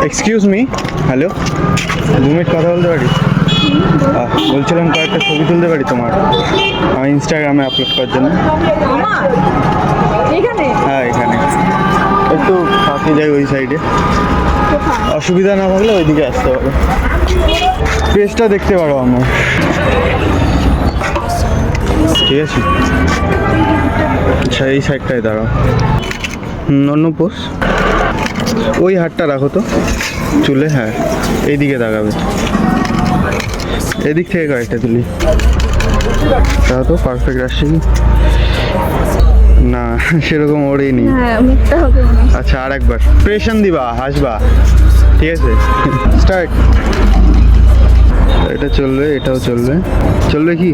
Excuse me, hello, 2 minute কথা বলতে পারি? বলছিলাম কয়েকটা ছবি তুলতে পারি তোমার, আমার ইনস্টাগ্রামে আপলোড করার জন্য। হ্যাঁ এখানে একটু ফাঁকে যাই, ওই সাইডে। অসুবিধা না থাকলে ওইদিকে আসতে পারো, পেজটা দেখতে পারো আমার। ঠিক আছে, আচ্ছা এই সাইডটায় দাঁড়াও। অন্য পোজ, ওই হাতটা রাখো তো চুলে, হ্যাঁ এইদিকে তাকাবে, এদিক থেকে কয়েকটা তুলি, তাও তো পারফেক্ট আসছে কি না? সেরকম ওরেই নি। আচ্ছা আর একবার প্রেশন দিবা, হাসবা, ঠিক আছে? স্টার্ট। এটা চলবে, এটাও চলবে, চলবে কি?